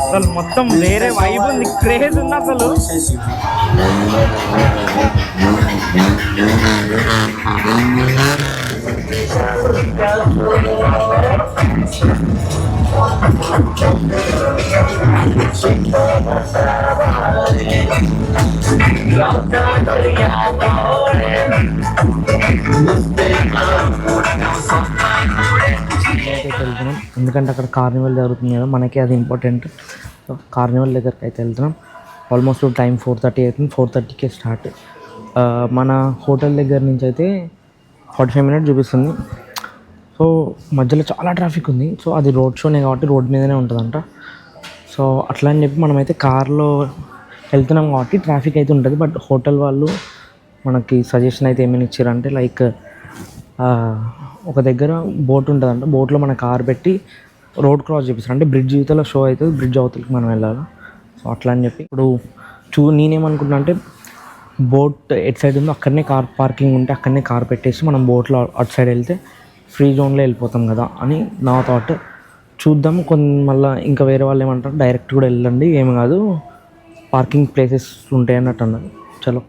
అసలు మొత్తం వేరే వైబ్ ఉంది, క్రేజ్ ఉంది అసలు. వెళ్తున్నాం ఎందుకంటే అక్కడ కార్నివల్ జరుగుతుంది కదా, మనకి అది ఇంపార్టెంట్. కార్నివల్ దగ్గరికి అయితే వెళ్తున్నాం. ఆల్మోస్ట్ టైం 4:30 అవుతుంది. 4:30కే స్టార్ట్. మన హోటల్ దగ్గర నుంచి అయితే 45 మినిట్స్ చూపిస్తుంది. సో మధ్యలో చాలా ట్రాఫిక్ ఉంది. సో అది రోడ్ షోనే కాబట్టి రోడ్ మీదనే ఉంటుందంట. సో అట్లా అని చెప్పి మనమైతే కార్లో వెళ్తున్నాం కాబట్టి ట్రాఫిక్ అయితే ఉంటుంది. బట్ హోటల్ వాళ్ళు మనకి సజెషన్ అయితే ఏమైనా ఇచ్చారంటే లైక్ ఒక దగ్గర బోట్ ఉంటుందంట, బోట్లో మన కార్ పెట్టి రోడ్ క్రాస్ చేపిస్తారు. అంటే బ్రిడ్జ్ యువతల షో అవుతుంది, బ్రిడ్జ్ అవతలకి మనం వెళ్ళాలి. సో అట్లా అని చెప్పి ఇప్పుడు నేనేమనుకుంటున్నా అంటే బోట్ ఎటు సైడ్ ఉందో అక్కడనే కార్ పార్కింగ్ ఉంటే అక్కడనే కార్ పెట్టేసి మనం బోట్లో అటు సైడ్ వెళ్తే ఫ్రీ జోన్లో వెళ్ళిపోతాం కదా అని నా థాట్. చూద్దాం. మళ్ళీ ఇంకా వేరే వాళ్ళు ఏమంటారు, డైరెక్ట్ కూడా వెళ్ళండి ఏమి కాదు, పార్కింగ్ ప్లేసెస్ ఉంటాయి అన్నట్టు అన్నారు. చలో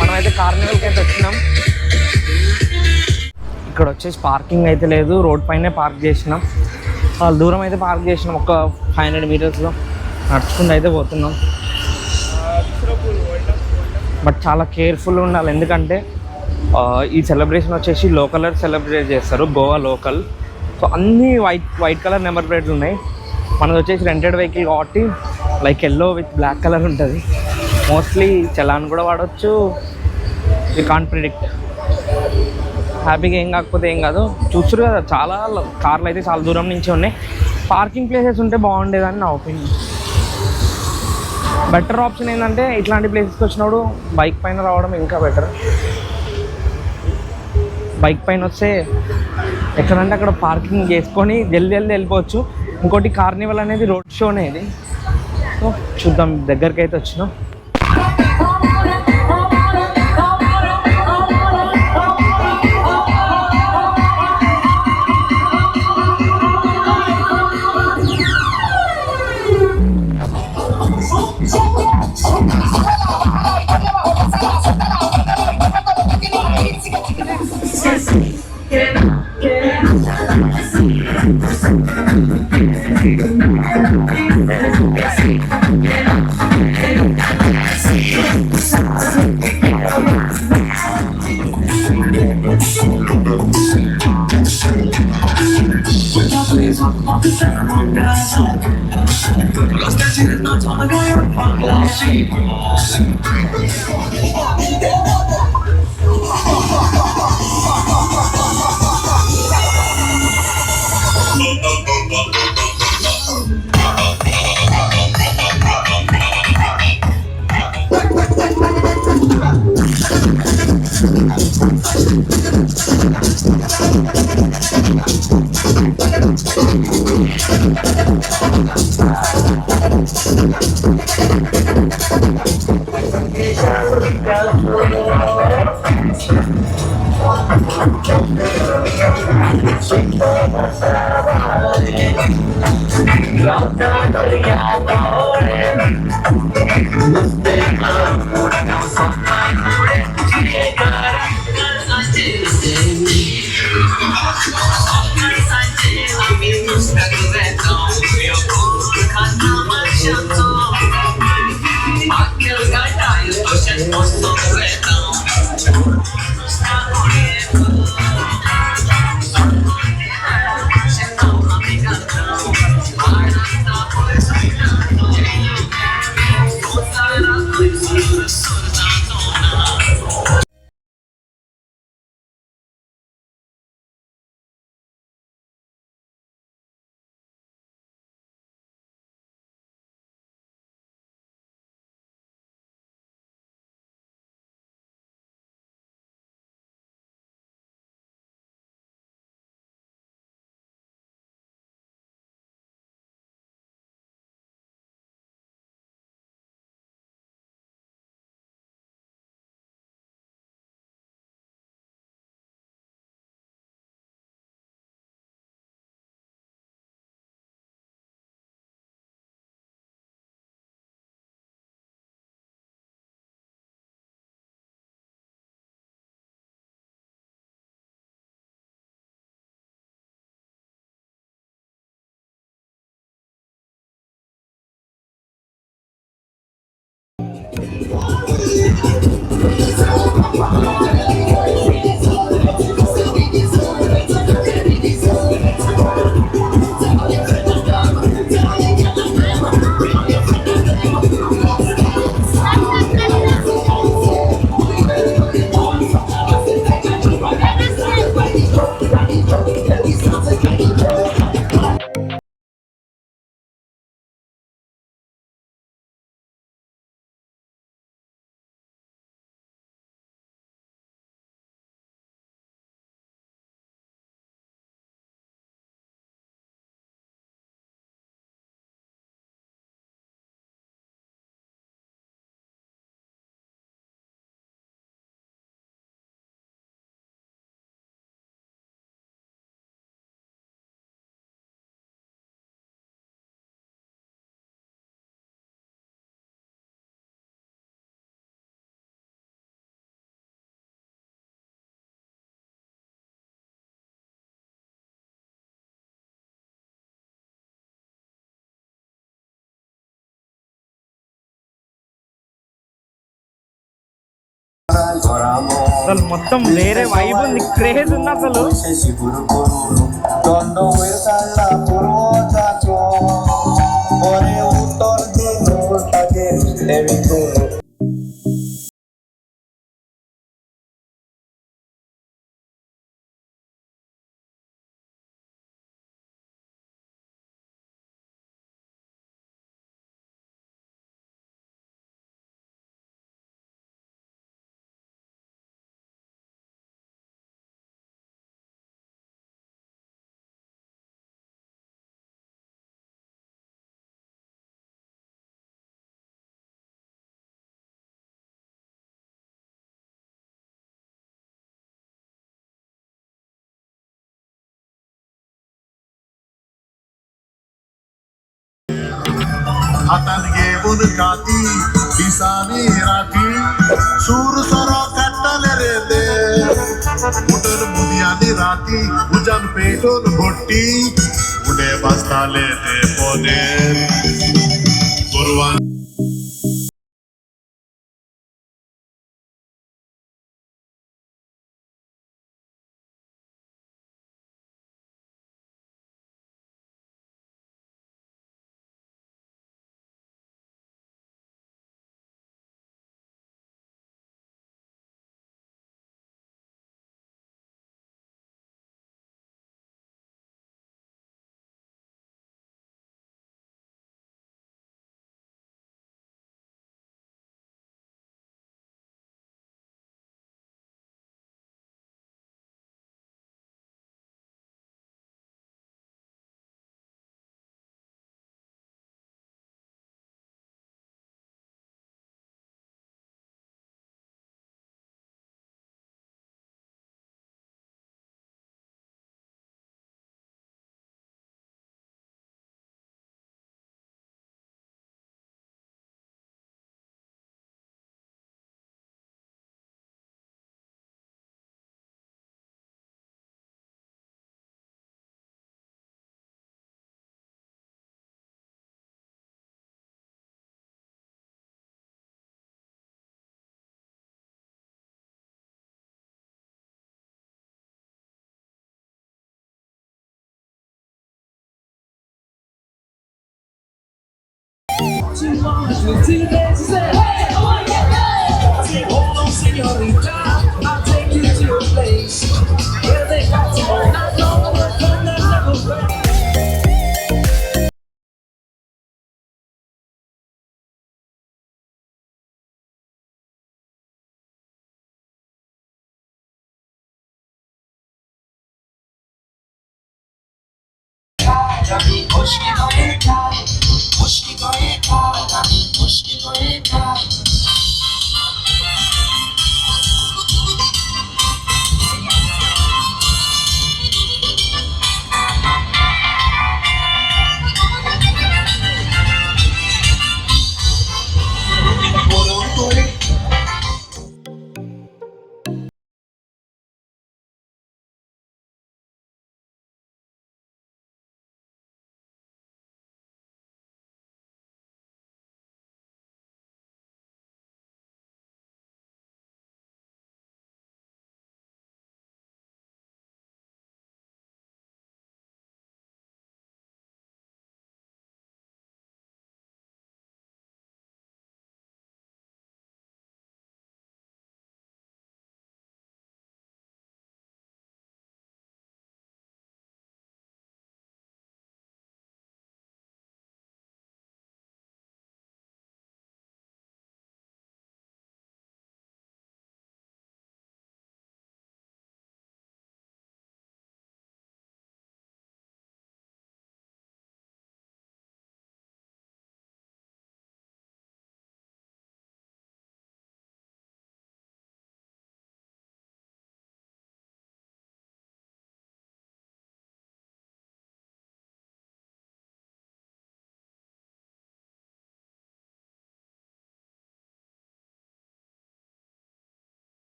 మనమైతే కార్నివల్కి అయితే వచ్చినాం. ఇక్కడ వచ్చేసి పార్కింగ్ అయితే లేదు, రోడ్ పైనే పార్క్ చేసినాం. చాలా దూరం అయితే పార్క్ చేసినాం, ఒక 500 మీటర్స్లో నడుచుకుంటూ అయితే పోతున్నాం. బట్ చాలా కేర్ఫుల్గా ఉండాలి, ఎందుకంటే ఈ సెలబ్రేషన్ వచ్చేసి లోకలర్ సెలబ్రేట్ చేస్తారు, గోవా లోకల్. సో అన్నీ వైట్ కలర్ నెంబర్ ప్లేట్స్ ఉన్నాయి. మనది వచ్చేసి రెంటెడ్ వెహికల్ కాబట్టి like yellow with black colour ఉంటుంది. మోస్ట్లీ చలాన్ కూడా వాడవచ్చు. You can't predict. హ్యాపీగా ఏం కాకపోతే ఏం కాదు. చూస్తారు కదా చాలా కార్లు అయితే చాలా దూరం నుంచి ఉన్నాయి. పార్కింగ్ ప్లేసెస్ ఉంటే బాగుండేదని నా ఒపీనియన్. బెటర్ ఆప్షన్ ఏంటంటే ఇట్లాంటి ప్లేసెస్కి వచ్చినప్పుడు బైక్ పైన రావడం ఇంకా బెటర్. బైక్ పైన వస్తే ఎక్కడంటే అక్కడ పార్కింగ్ చేసుకొని జల్దీ వెళ్ళిపోవచ్చు. ఇంకోటి కార్నివల్ అనేది రోడ్ షో అనేది. సో చూద్దాం, దగ్గరికి అయితే వచ్చినాం. అసలు మొత్తం వేరే వైబ్ ఉంది, క్రేజ్ ఉంది అసలు. हाताने घेऊन काठी दिसानी राठी सूर सरो कट्टले रे ते उठून मुदियानी राठी उजान पेटून भोट्टी उडे बसताले ते पोने गुरुवान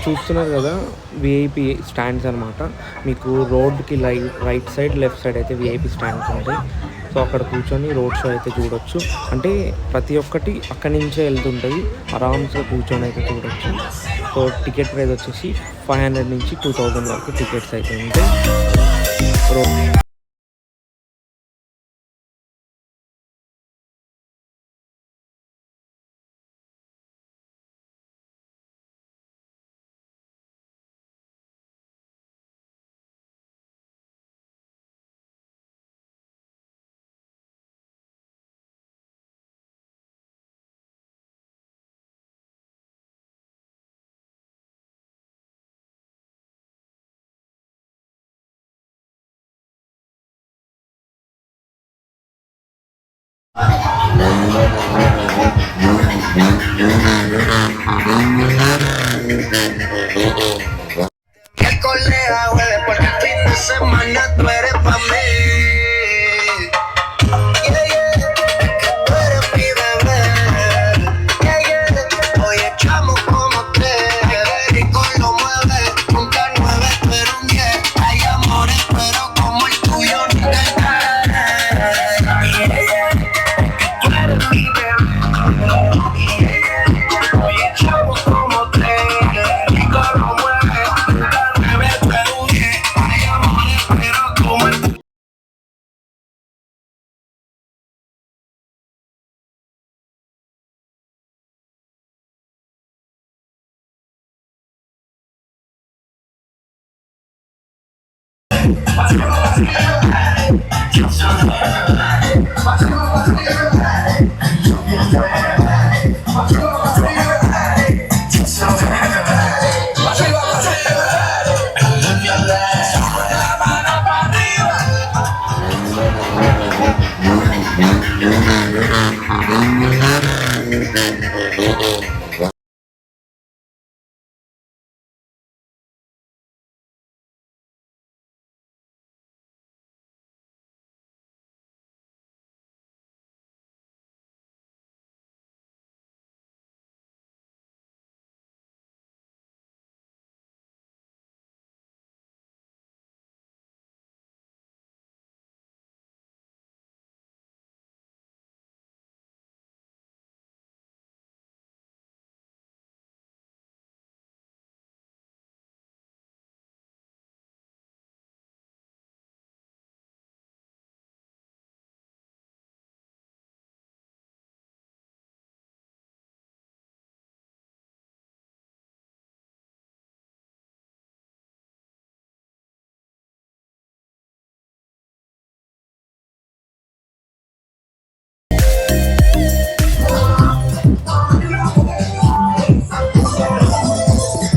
చూస్తున్నారు కదా విఐపి స్టాండ్స్ అనమాట. మీకు రోడ్కి రైట్ సైడ్ లెఫ్ట్ సైడ్ అయితే విఐపి స్టాండ్స్ ఉంటాయి. సో అక్కడ కూర్చొని రోడ్ షో అయితే చూడొచ్చు. అంటే ప్రతి ఒక్కటి అక్కడి నుంచే వెళ్తుంటుంది, ఆరామ్స్గా కూర్చొని అయితే చూడొచ్చు. సో టికెట్ ప్రైస్ వచ్చేసి 500 నుంచి 2000 వరకు టికెట్స్ అయితే ఉంటాయి. Que colega, güey, porque el fin de semana tú eres pa' mí. Yeah, yeah, es que tú eres mi bebé. Yeah, yeah, oye, chamo como tres. Rico lo mueve, nunca 9, pero un 10. Hay amores, pero como el tuyo nunca entraré. Yeah, yeah, es que tú eres mi bebé. Yeah, yeah, oye, chamo como tres. Rico lo mueve, nunca 9, pero un 10. Hay amores, pero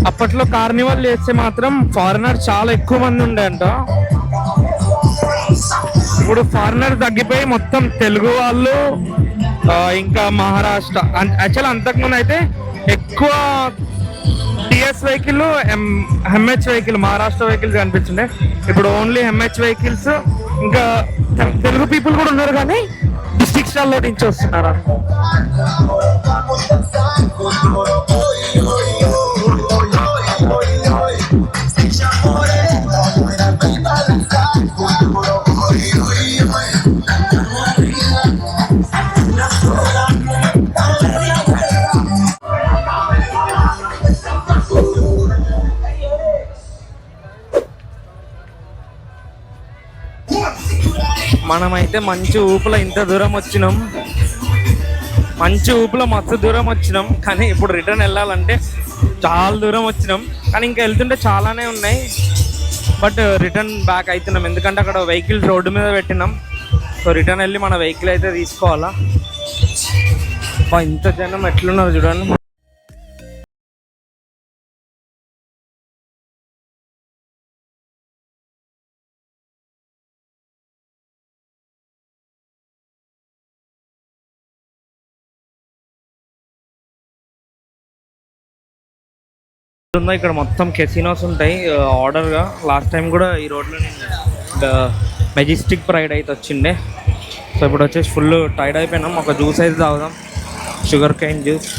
అప్పట్లో Carnival చేస్తే మాత్రం foreigner చాలా ఎక్కువ మంది ఉండే అంట. ఇప్పుడు foreigner తగ్గిపోయి మొత్తం తెలుగు వాళ్ళు, ఇంకా మహారాష్ట్ర. యాక్చువల్ అంతకుముందు అయితే ఎక్కువ TS vehicle, MH vehicle, Maharashtra vehicles కనిపించిండే. ఇప్పుడు ఓన్లీ ఎంహెచ్ వెహికల్స్. ఇంకా తెలుగు పీపుల్ కూడా ఉన్నారు కానీ డిస్ట్రిక్ట్ లో నుంచి వస్తున్నారు. మనమైతే మంచి ఊపులో ఇంత దూరం వచ్చినాం, మంచి ఊపులో మస్తు దూరం వచ్చినాం. కానీ ఇప్పుడు రిటర్న్ వెళ్ళాలంటే చాలా దూరం వచ్చినాం. కానీ ఇంకా వెళ్తుంటే చాలానే ఉన్నాయి. బట్ రిటర్న్ బ్యాక్ అవుతున్నాం ఎందుకంటే అక్కడ వెహికల్స్ రోడ్డు మీద పెట్టినాం. సో రిటర్న్ వెళ్ళి మన వెహికల్ అయితే తీసుకోవాలా. ఇంత జనం ఎట్లున్నారు చూడండి. ఇక్కడ మొత్తం కెసినోస్ ఉంటాయి ఆర్డర్గా. లాస్ట్ టైం కూడా ఈ రోడ్లో మెజెస్టిక్ ప్రైడ్ అయితే వచ్చిండే. సో ఇప్పుడు వచ్చేసి ఫుల్ టైర్డ్ అయిపోయినాం. ఒక జ్యూస్ అయితే తాగుదాం, షుగర్ కేన్ జ్యూస్.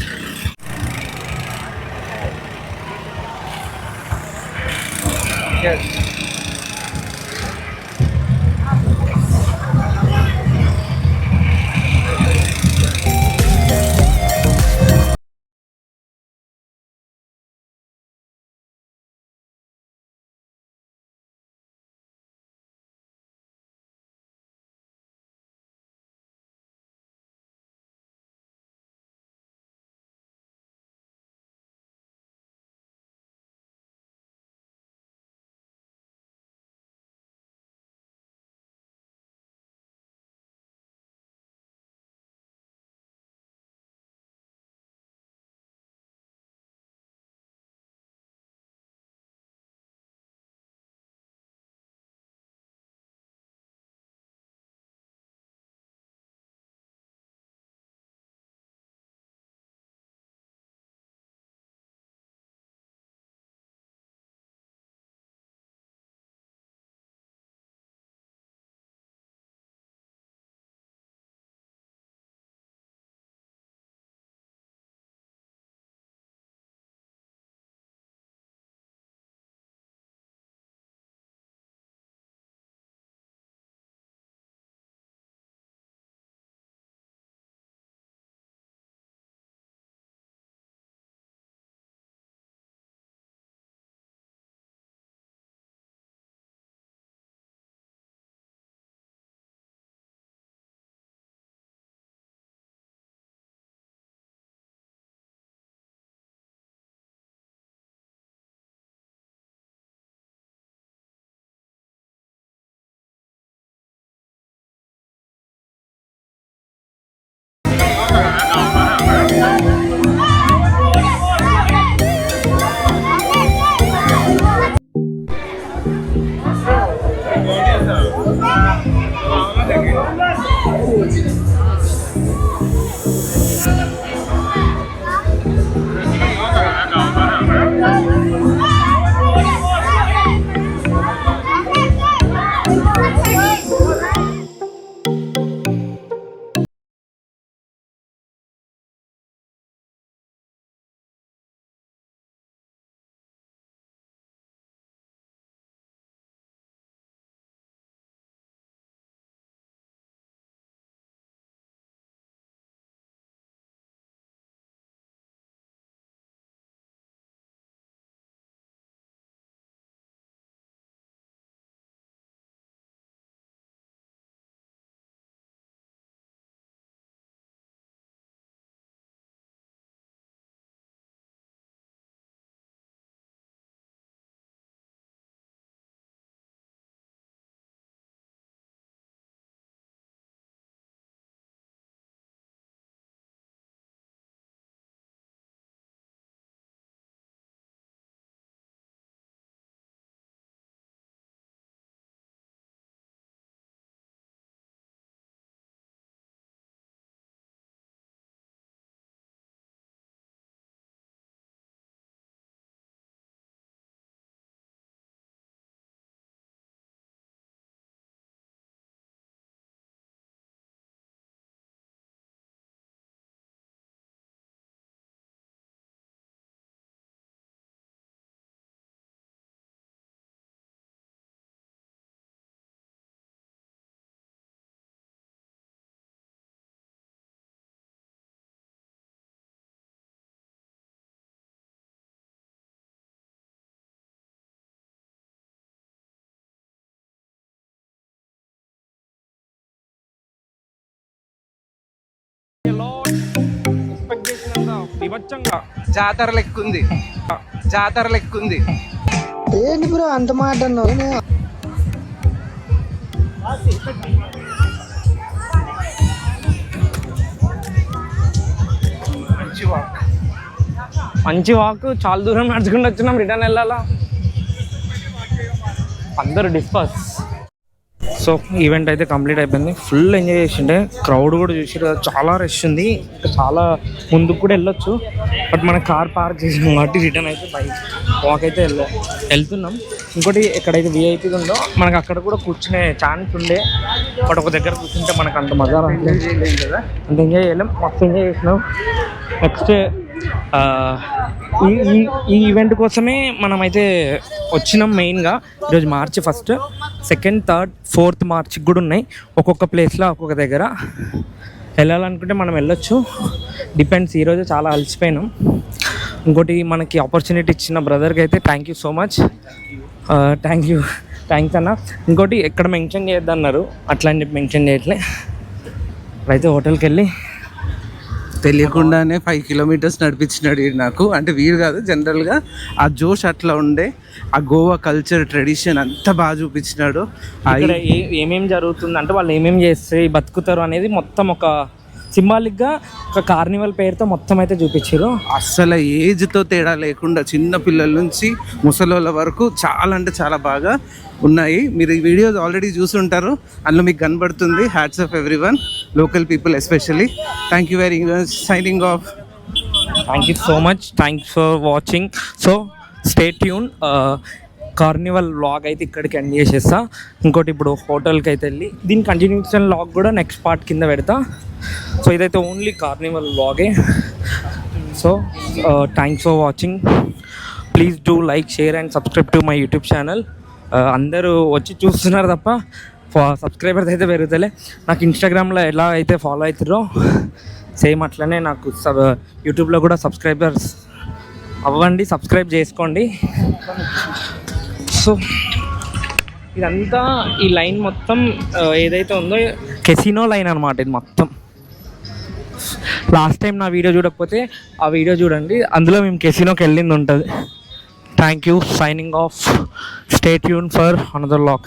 జాతర లెక్కుంది ఏంటి బ్రో అంత మాట అన్నావు? మంచి వాక్, చాలా దూరం నడుచుకుంటూ వచ్చినాం, రిటర్న్ వెళ్ళాలా. అందరూ డిస్పర్స్. సో ఈవెంట్ అయితే కంప్లీట్ అయిపోయింది. ఫుల్ ఎంజాయ్ చేసిండే, క్రౌడ్ కూడా చూసారు, చాలా రష్ ఉంది. చాలా ముందుకు కూడా వెళ్ళొచ్చు, బట్ మన కార్ పార్క్ చేసినాం కాబట్టి రిటర్న్ అయితే బైక్ వాక్ అయితే వెళ్తున్నాం. ఇంకోటి ఎక్కడైతే విఐపీ ఉందో మనకు అక్కడ కూడా కూర్చునే ఛాన్స్ ఉండే, బట్ ఒక దగ్గర కూర్చుంటే మనకు అంత మజా రాలేదు కదా, అంత ఎంజాయ్ చేయలేం. మస్తు ఎంజాయ్ చేసినాం. నెక్స్ట్ ఈ ఈవెంట్ కోసమే మనమైతే వచ్చినాం. మెయిన్గా ఈరోజు March 1, 2nd, 3rd, 4th March కూడా ఉన్నాయి. ఒక్కొక్క ప్లేస్లో ఒక్కొక్క దగ్గర వెళ్ళాలనుకుంటే మనం వెళ్ళొచ్చు, డిపెండ్స్. ఈరోజు చాలా అలసిపోయినాం. ఇంకోటి మనకి ఆపర్చునిటీ ఇచ్చిన బ్రదర్కి అయితే thank you so much. Thanks అన్న. ఇంకోటి ఎక్కడ మెన్షన్ చేయొద్దన్నారు, అట్లా అని చెప్పి మెన్షన్ చేయట్లే. అయితే హోటల్కి వెళ్ళి తెలియకుండానే 5 కిలోమీటర్స్ నడిపించినాడు నాకు. అంటే వీడు కాదు, జనరల్గా ఆ జోష్ అట్లా ఉండే, ఆ గోవా కల్చర్ ట్రెడిషన్ అంతా బాగా చూపించినాడు. ఇక్కడ ఏమేమి జరుగుతుంది అంటే వాళ్ళు ఏమేమి చేస్తే బతుకుతారు అనేది మొత్తం ఒక సింబాలిక్గా ఒక కార్నివల్ పేరుతో మొత్తం అయితే చూపించారు. అస్సలు ఏజ్తో తేడా లేకుండా చిన్న పిల్లల నుంచి ముసలోళ్ళ వరకు చాలా అంటే చాలా బాగా ఉన్నాయి. మీరు ఈ వీడియోస్ ఆల్రెడీ చూసుంటారు, అందులో మీకు కనబడుతుంది. Hats off everyone, local people especially. Thank you very much. Signing off. Thank you so much. Thanks for watching. So stay tune. Carnival vlog అయితే ఇక్కడికి ఎండ్ చేసేస్తా. ఇంకోటి ఇప్పుడు హోటల్కి అయితే వెళ్ళి దీని కంటిన్యూషన్ వ్లాగ్ కూడా నెక్స్ట్ పార్ట్ కింద పెడతా. సో ఇదైతే ఓన్లీ కార్నివల్ వ్లాగే. So thanks for watching. Please do like, share and subscribe to my YouTube channel. అందరూ వచ్చి చూస్తున్నారు తప్ప సబ్స్క్రైబర్స్ అయితే పెరుగుతలే. నాకు ఇన్స్టాగ్రామ్లో ఎలా అయితే ఫాలో అవుతారో సేమ్ అట్లనే నాకు యూట్యూబ్లో కూడా సబ్స్క్రైబర్స్ అవ్వండి, సబ్స్క్రైబ్ చేసుకోండి. సో ఇదంతా ఈ లైన్ మొత్తం ఏదైతే ఉందో కెసినో లైన్ అనమాట. ఇది మొత్తం లాస్ట్ టైం నా వీడియో చూడకపోతే ఆ వీడియో చూడండి, అందులో మేము కెసినోకి వెళ్ళింది ఉంటుంది. Thank you. Signing off. Stay tune for another vlog.